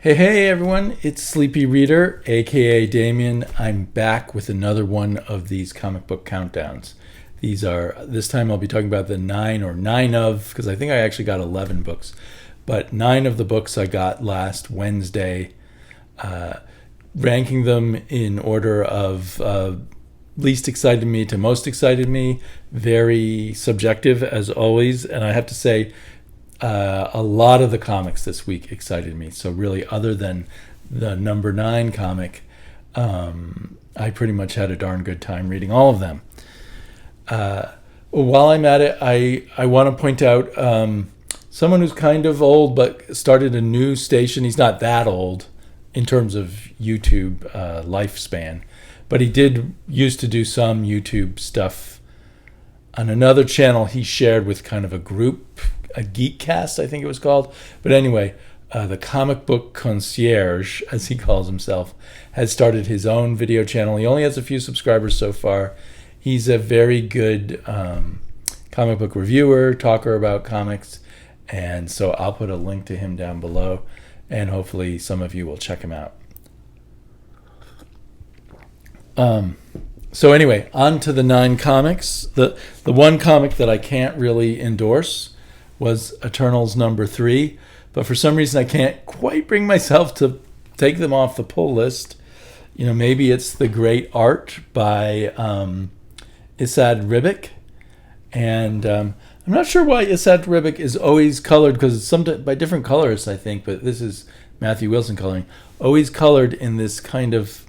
Hey everyone, it's Sleepy Reader, aka Damien. I'm back with another one of these comic book countdowns. This time I'll be talking about the nine of, because I think I actually got 11 books, but 9 of the books I got last Wednesday, ranking them in order of least excited me to most excited me. Very subjective as always, and I have to say, a lot of the comics this week excited me. So really, other than the number 9 comic, I pretty much had a darn good time reading all of them. While I'm at it, I want to point out someone who's kind of old but started a new station. He's not that old in terms of YouTube lifespan, but he used to do some YouTube stuff on another channel he shared with kind of a group, a Geekcast, I think it was called. But anyway, the comic book Concierge, as he calls himself, has started his own video channel. He only has a few subscribers so far. He's a very good comic book reviewer, talker about comics, and so I'll put a link to him down below, and hopefully some of you will check him out. So anyway, on to the 9 comics. The one comic that I can't really endorse was Eternals number 3, but for some reason I can't quite bring myself to take them off the pull list. You know, maybe it's the great art by Esad Ribic, and I'm not sure why Esad Ribic is always colored, because it's sometimes by different colorists, I think, but this is Matthew Wilson coloring, always colored in this kind of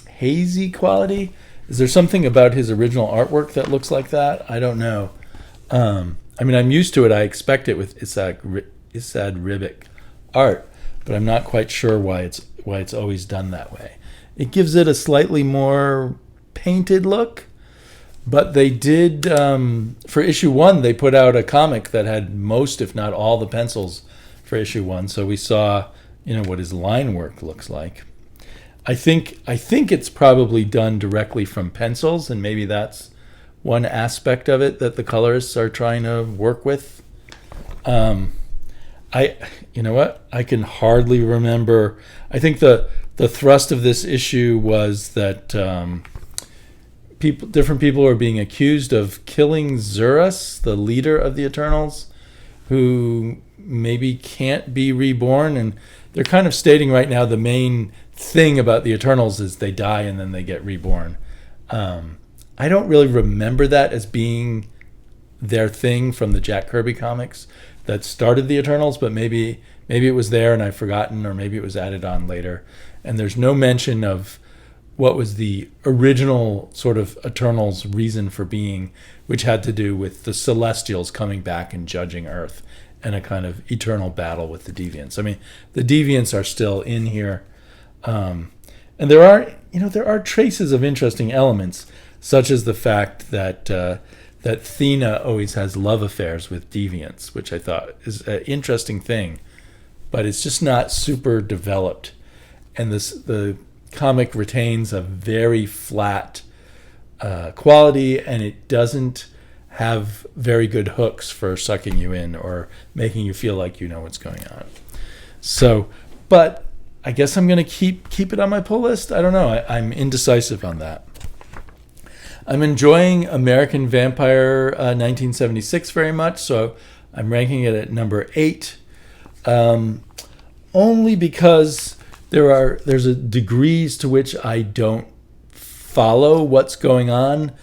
hazy quality. Is there something about his original artwork that looks like that? I don't know. I mean, I'm used to it. I expect it with Esad Ribic art, but I'm not quite sure why it's always done that way. It gives it a slightly more painted look, but they did, for issue 1, they put out a comic that had most, if not all, the pencils for issue 1. So we saw, what his line work looks like. I think it's probably done directly from pencils, and maybe that's one aspect of it that the colorists are trying to work with. I can hardly remember. I think the thrust of this issue was that different people are being accused of killing Zurus, the leader of the Eternals, who maybe can't be reborn, and they're kind of stating right now the main thing about the Eternals is they die and then they get reborn. I don't really remember that as being their thing from the Jack Kirby comics that started the Eternals, but maybe it was there and I've forgotten, or maybe it was added on later. And there's no mention of what was the original sort of Eternals' reason for being, which had to do with the Celestials coming back and judging Earth and a kind of eternal battle with the Deviants. I mean, the Deviants are still in here. And there are traces of interesting elements, such as the fact that Thena always has love affairs with deviants, which I thought is an interesting thing, but it's just not super developed. And the comic retains a very flat quality, and it doesn't have very good hooks for sucking you in or making you feel like you know what's going on. So, but I guess I'm going to keep it on my pull list. I don't know. I'm indecisive on that. I'm enjoying American Vampire 1976 very much, so I'm ranking it at number 8. Only because there's a degrees to which I don't follow what's going on.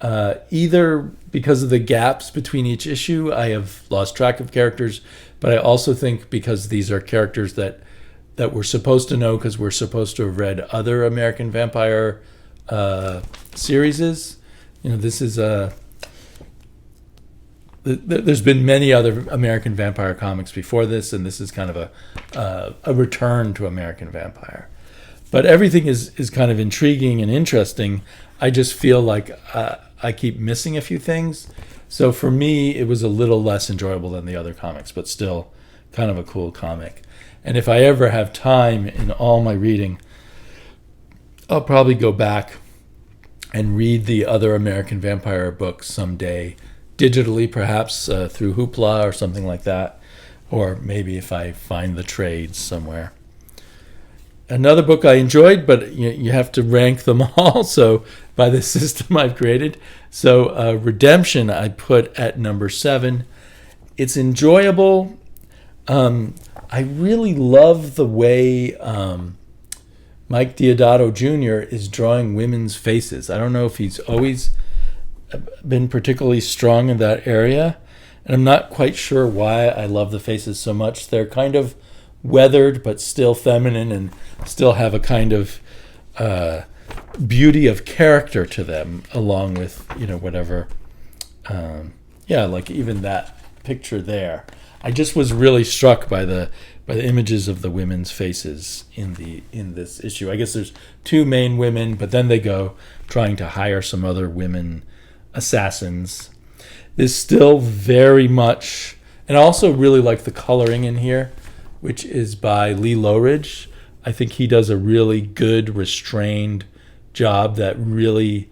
Either because of the gaps between each issue, I have lost track of characters, but I also think because these are characters that we're supposed to know because we're supposed to have read other American Vampire series. This is there's been many other American Vampire comics before this, and this is kind of a return to American Vampire. But everything is kind of intriguing and interesting. I just feel like I keep missing a few things. So for me, it was a little less enjoyable than the other comics, but still kind of a cool comic. And if I ever have time in all my reading, I'll probably go back and read the other American Vampire books someday, digitally perhaps, through Hoopla or something like that, or maybe if I find the trades somewhere. Another book I enjoyed, but you have to rank them all. So by the system I've created. So Redemption I put at number 7. It's enjoyable. I really love the way Mike Deodato Jr. is drawing women's faces. I don't know if he's always been particularly strong in that area, and I'm not quite sure why I love the faces so much. They're kind of weathered but still feminine and still have a kind of beauty of character to them, along with whatever like even that picture there. I just was really struck by the images of the women's faces in this issue. I guess there's 2 main women, but then they go trying to hire some other women assassins. There's still very much, and I also really like the coloring in here, which is by Lee Lowridge. I think he does a really good, restrained job that really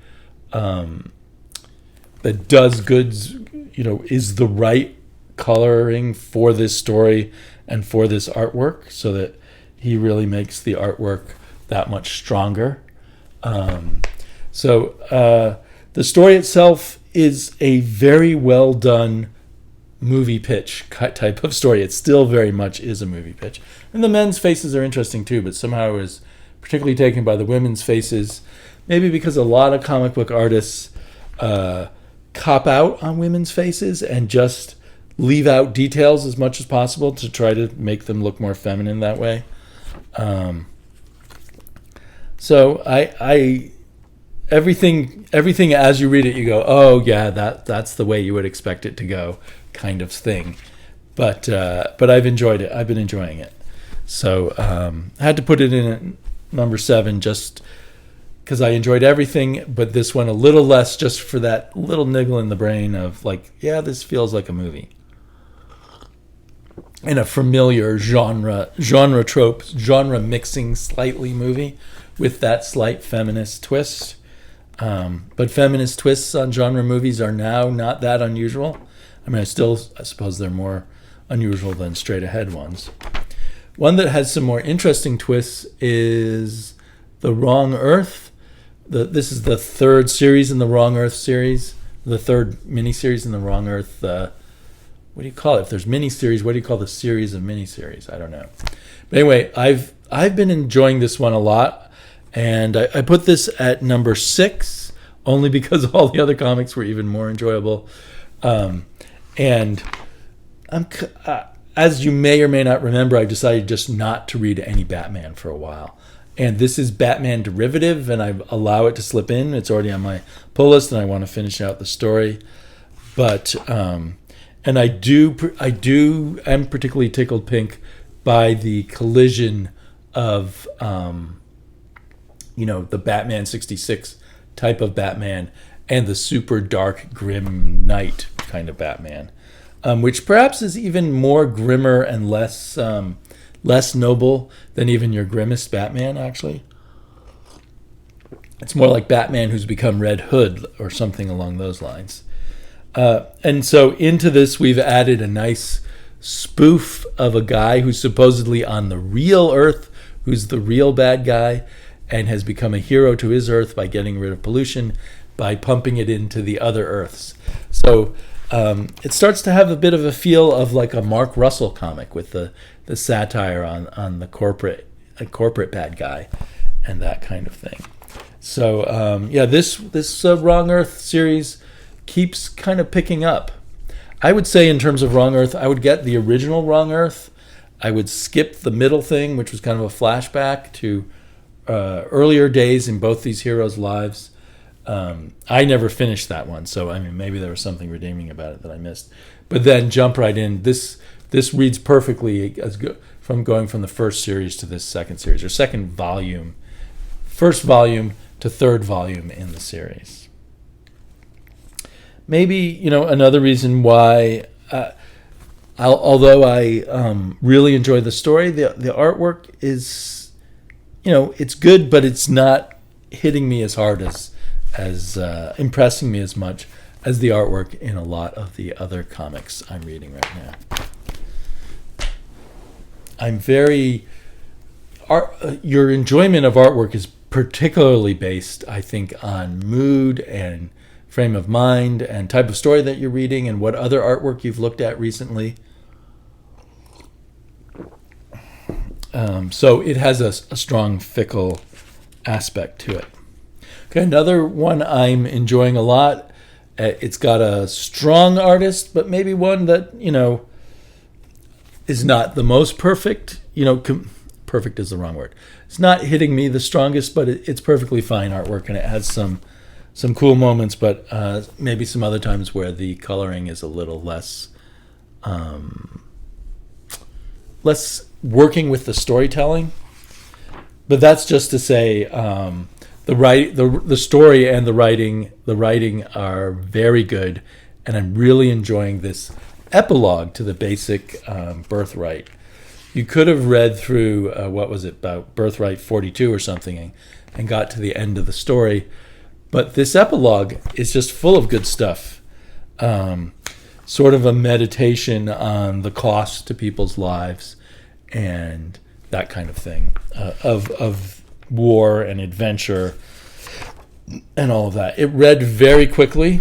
that does goods, is the right coloring for this story and for this artwork, so that he really makes the artwork that much stronger. The story itself is a very well done movie pitch type of story. It still very much is a movie pitch. And the men's faces are interesting too, but somehow I was particularly taken by the women's faces, maybe because a lot of comic book artists cop out on women's faces and just leave out details as much as possible to try to make them look more feminine that way. So I everything as you read it, you go, oh yeah, that's the way you would expect it to go, kind of thing. But I've enjoyed it. I've been enjoying it. So I had to put it in at number 7 just because I enjoyed everything, but this one a little less, just for that little niggle in the brain of like, yeah, this feels like a movie. In a familiar genre trope, genre mixing slightly movie with that slight feminist twist. But feminist twists on genre movies are now not that unusual. I mean, I suppose they're more unusual than straight ahead ones. One that has some more interesting twists is The Wrong Earth. This is the 3rd series in the Wrong Earth series, the 3rd miniseries in the Wrong Earth. What do you call it? If there's miniseries, what do you call the series of miniseries? I don't know. But anyway, I've been enjoying this one a lot, and I put this at number 6 only because all the other comics were even more enjoyable. And I'm as you may or may not remember, I decided just not to read any Batman for a while. And this is Batman derivative, and I allow it to slip in. It's already on my pull list, and I want to finish out the story. But and I'm particularly tickled pink by the collision of the Batman 66 type of Batman and the super dark, grim knight kind of Batman, which perhaps is even more grimmer and less noble than even your grimmest Batman, actually. It's more like Batman who's become Red Hood or something along those lines. And so into this, we've added a nice spoof of a guy who's supposedly on the real Earth, who's the real bad guy, and has become a hero to his Earth by getting rid of pollution, by pumping it into the other Earths. So it starts to have a bit of a feel of like a Mark Russell comic with the satire on the corporate bad guy and that kind of thing. So this Wrong Earth series keeps kind of picking up. I would say in terms of Wrong Earth, I would get the original Wrong Earth. I would skip the middle thing, which was kind of a flashback to earlier days in both these heroes' lives. I never finished that one, so I mean maybe there was something redeeming about it that I missed. But then jump right in. This reads perfectly as good from going from the first series to this second series, or second volume, first volume to third volume in the series. Maybe another reason why, although I really enjoy the story, the artwork is, it's good, but it's not hitting me as hard as impressing me as much as the artwork in a lot of the other comics I'm reading right now. I'm very your enjoyment of artwork is particularly based, I think, on mood and frame of mind and type of story that you're reading and what other artwork you've looked at recently. So it has a strong fickle aspect to it. Okay, another one I'm enjoying a lot. It's got a strong artist, but maybe one that, is not the most perfect. Perfect is the wrong word. It's not hitting me the strongest, but it's perfectly fine artwork, and it has some cool moments, but maybe some other times where the coloring is a little less working with the storytelling. But that's just to say, the story and the writing are very good, and I'm really enjoying this epilogue to the basic Birthright. You could have read through about Birthright 42 or something, and got to the end of the story, but this epilogue is just full of good stuff. Sort of a meditation on the cost to people's lives and that kind of thing, of war and adventure and all of that. It read very quickly,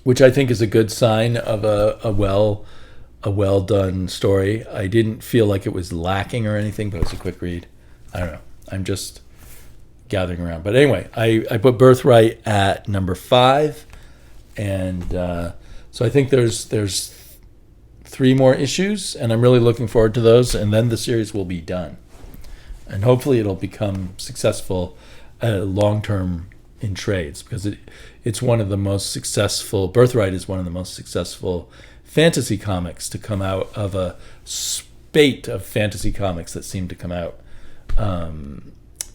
which I think is a good sign of a well done story. I didn't feel like it was lacking or anything, but it was a quick read. I don't know. I'm just gathering around. But anyway, I put Birthright at number 5, and so I think there's 3 more issues, and I'm really looking forward to those, and then the series will be done. And hopefully it'll become successful long-term in trades, because it's one of the most successful, Birthright is one of the most successful fantasy comics to come out of a spate of fantasy comics that seem to come out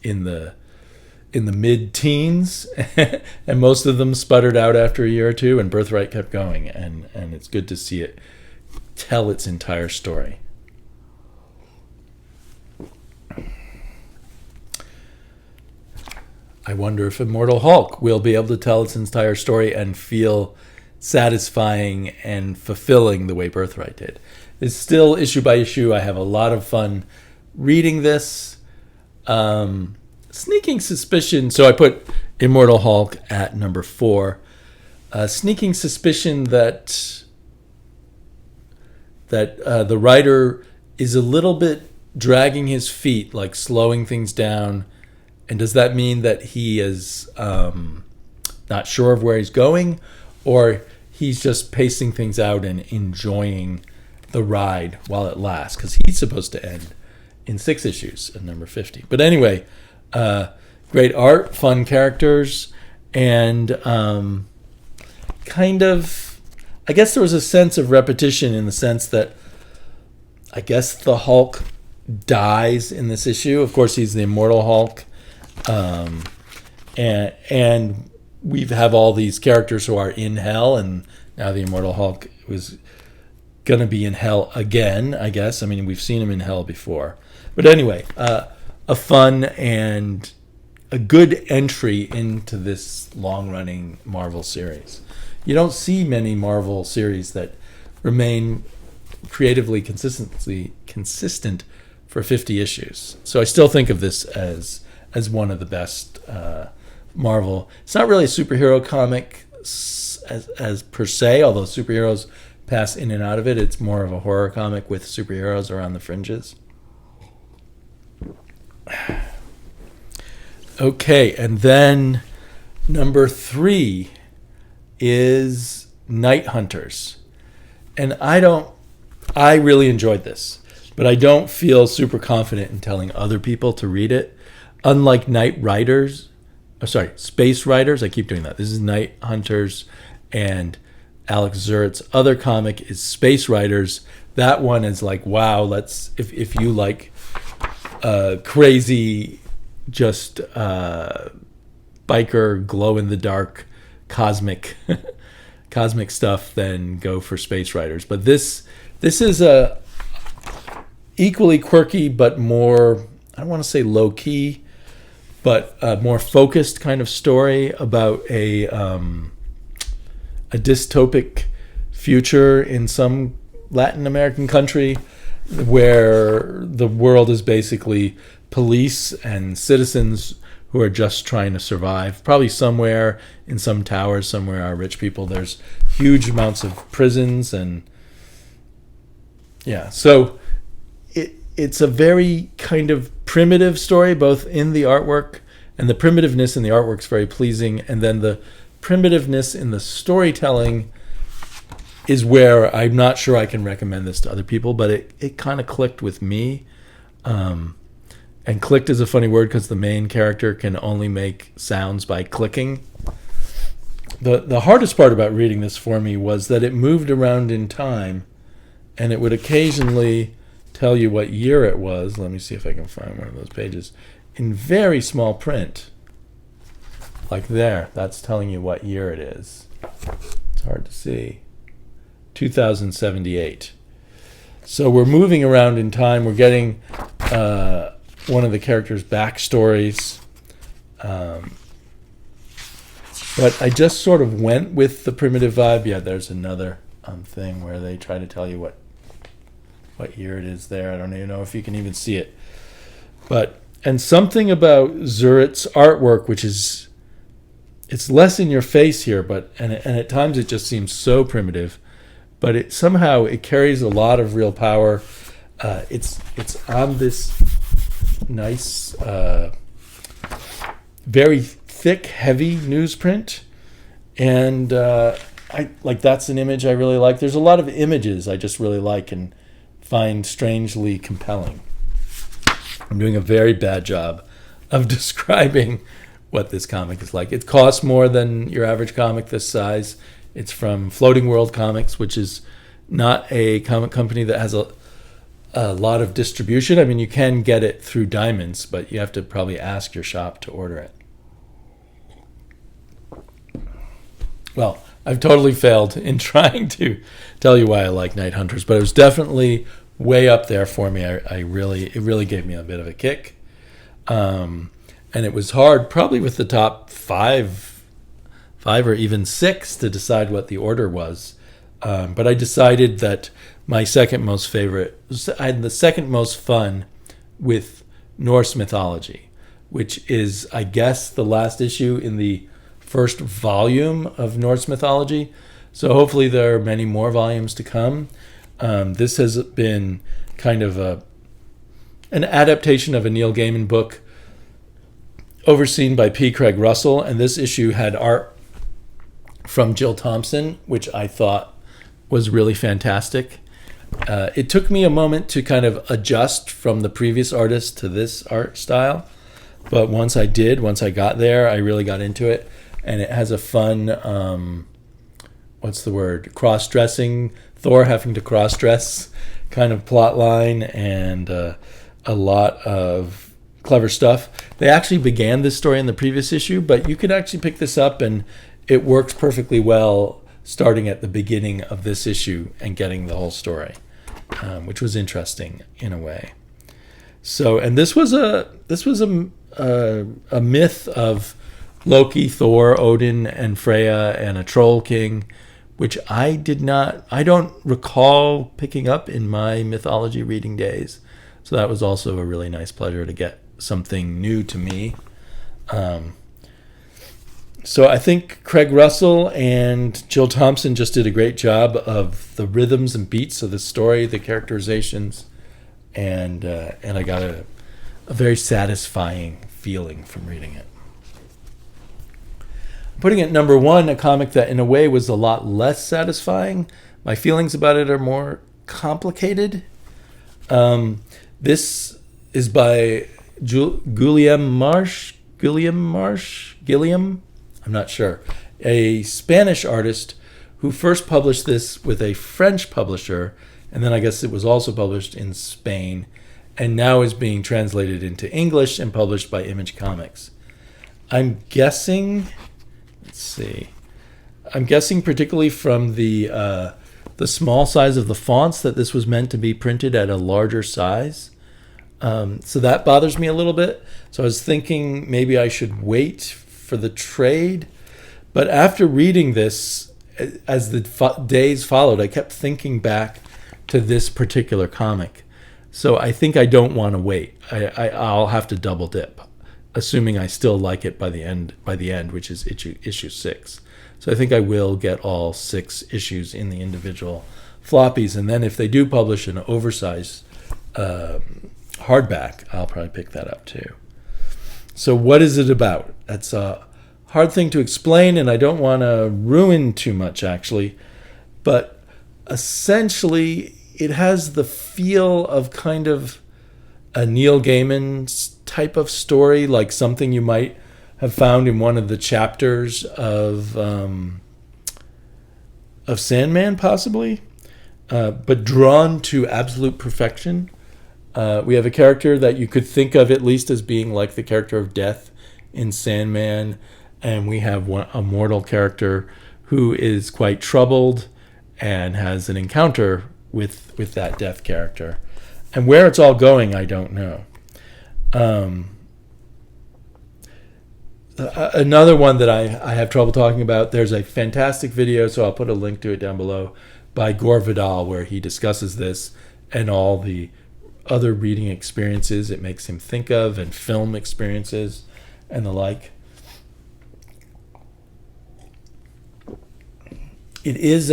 in the mid-teens, and most of them sputtered out after a year or two, and Birthright kept going, and it's good to see it tell its entire story. I wonder if Immortal Hulk will be able to tell its entire story and feel satisfying and fulfilling the way Birthright did. It's still issue by issue. I have a lot of fun reading this. Sneaking suspicion. So I put Immortal Hulk at number 4. Sneaking suspicion that the writer is a little bit dragging his feet, like slowing things down. And does that mean that he is not sure of where he's going, or he's just pacing things out and enjoying the ride while it lasts? Because he's supposed to end in 6 issues at number 50. But anyway, great art, fun characters, and kind of, I guess there was a sense of repetition in the sense that I guess the Hulk dies in this issue. Of course, he's the Immortal Hulk. And we have all these characters who are in hell, and now the Immortal Hulk was going to be in hell again, I guess. I mean, we've seen him in hell before. But anyway, a fun and a good entry into this long-running Marvel series. You don't see many Marvel series that remain creatively consistent for 50 issues. So I still think of this as one of the best Marvel. It's not really a superhero comic as per se, although superheroes pass in and out of it. It's more of a horror comic with superheroes around the fringes. Okay, and then number 3 is Night Hunters. And I really enjoyed this, but I don't feel super confident in telling other people to read it. Unlike Space Riders, I keep doing that. This is Night Hunters, and Alex Zurrett's other comic is Space Riders. That one is like, wow, if you like crazy, just biker, glow-in-the-dark, cosmic stuff, then go for Space Riders. But this is a equally quirky, but more, I don't want to say low-key, but a more focused kind of story about a dystopic future in some Latin American country where the world is basically police and citizens who are just trying to survive. Probably somewhere in some towers, somewhere are rich people. There's huge amounts of prisons and yeah. So it's a very kind of primitive story, both in the artwork, and the primitiveness in the artwork is very pleasing, and then the primitiveness in the storytelling is where I'm not sure I can recommend this to other people, but it kind of clicked with me. And clicked is a funny word because the main character can only make sounds by clicking. The hardest part about reading this for me was that it moved around in time, and it would occasionally tell you what year it was. Let me see if I can find one of those pages. In very small print. Like there. That's telling you what year it is. It's hard to see. 2078. So we're moving around in time. We're getting one of the characters' backstories. But I just sort of went with the primitive vibe. Yeah, there's another thing where they try to tell you what year it is there. I don't even know if you can even see it. And something about Zurit's artwork, which is, it's less in your face here, and at times it just seems so primitive, but it somehow it carries a lot of real power. It's on this nice, very thick, heavy newsprint, and that's an image I really like. There's a lot of images I just really like and find strangely compelling. I'm doing a very bad job of describing what this comic is like. It costs more than your average comic this size. It's from Floating World Comics, which is not a comic company that has a lot of distribution. I mean, you can get it through Diamonds, but you have to probably ask your shop to order it. Well, I've totally failed in trying to tell you why I like Night Hunters, but it was definitely way up there for me. It really gave me a bit of a kick. And it was hard, probably with the top five or even six, to decide what the order was. But I decided that my second most favorite, I had the second most fun with Norse Mythology, which is, I guess, the last issue in the first volume of Norse Mythology. So hopefully there are many more volumes to come. This has been kind of an adaptation of a Neil Gaiman book overseen by P. Craig Russell, and this issue had art from Jill Thompson, which I thought was really fantastic. It took me a moment to kind of adjust from the previous artist to this art style, but once I got there, I really got into it, and it has a fun, cross-dressing, Thor having to cross-dress kind of plot line, and a lot of clever stuff. They actually began this story in the previous issue, but you could actually pick this up and it works perfectly well starting at the beginning of this issue and getting the whole story, which was interesting in a way. So, and this was a myth of Loki, Thor, Odin, and Freya, and a troll king, which I don't recall picking up in my mythology reading days. So that was also a really nice pleasure to get something new to me. So I think Craig Russell and Jill Thompson just did a great job of the rhythms and beats of the story, the characterizations, and I got a very satisfying feeling from reading it. Putting it number one, a comic that in a way was a lot less satisfying. My feelings about it are more complicated. This is by Guillem March, I'm not sure, a Spanish artist who first published this with a French publisher, and then I guess it was also published in Spain, and now is being translated into English and published by Image Comics. I'm guessing particularly from the small size of the fonts that this was meant to be printed at a larger size. So that bothers me a little bit. So I was thinking maybe I should wait for the trade. But after reading this, as the days followed, I kept thinking back to this particular comic. So I think I don't want to wait. I'll have to double dip, assuming I still like it by the end, which is issue 6. So I think I will get all 6 issues in the individual floppies, and then if they do publish an oversized hardback, I'll probably pick that up too. So what is it about? That's a hard thing to explain, and I don't want to ruin too much, actually. But essentially, it has the feel of kind of a Neil Gaiman type of story, like something you might have found in one of the chapters of Sandman, possibly, but drawn to absolute perfection. We have a character that you could think of at least as being like the character of Death in Sandman, and we have a mortal character who is quite troubled and has an encounter with that Death character. And where it's all going, I don't know. Another one that I have trouble talking about, there's a fantastic video, so I'll put a link to it down below, by Gore Vidal, where he discusses this and all the other reading experiences it makes him think of, and film experiences and the like. It is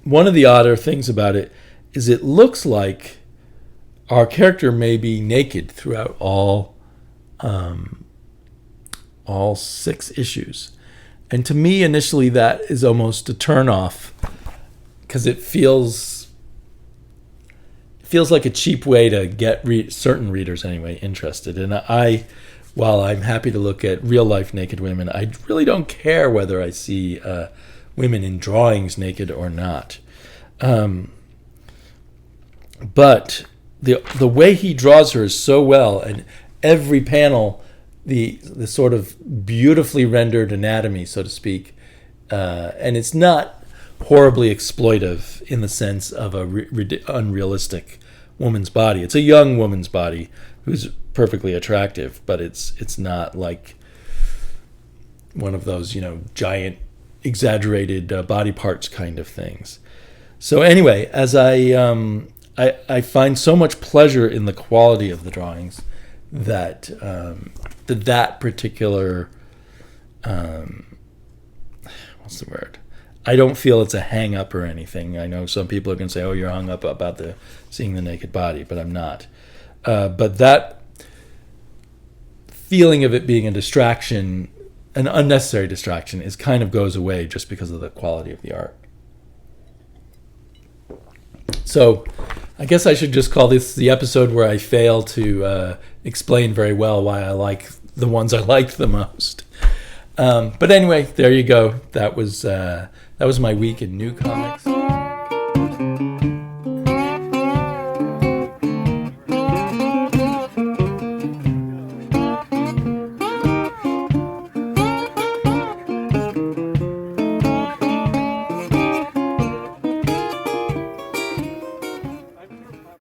one of the odder things about it is it looks like our character may be naked throughout all 6 issues. And to me, initially, that is almost a turnoff, because it feels like a cheap way to get certain readers, anyway, interested. And while I'm happy to look at real-life naked women, I really don't care whether I see women in drawings naked or not. But the way he draws her is so well, and every panel, the sort of beautifully rendered anatomy, so to speak, and it's not horribly exploitive in the sense of a unrealistic woman's body. It's a young woman's body who's perfectly attractive, but it's not like one of those, giant exaggerated body parts kind of things. So anyway, as I find so much pleasure in the quality of the drawings that that particular what's the word? I don't feel it's a hang up or anything. I know some people are going to say, "Oh, you're hung up about seeing the naked body," but I'm not. But that feeling of it being a distraction, an unnecessary distraction, kind of goes away just because of the quality of the art. So I guess I should just call this the episode where I fail to explain very well why I like the ones I liked the most. But anyway, there you go. That was my week in new comics.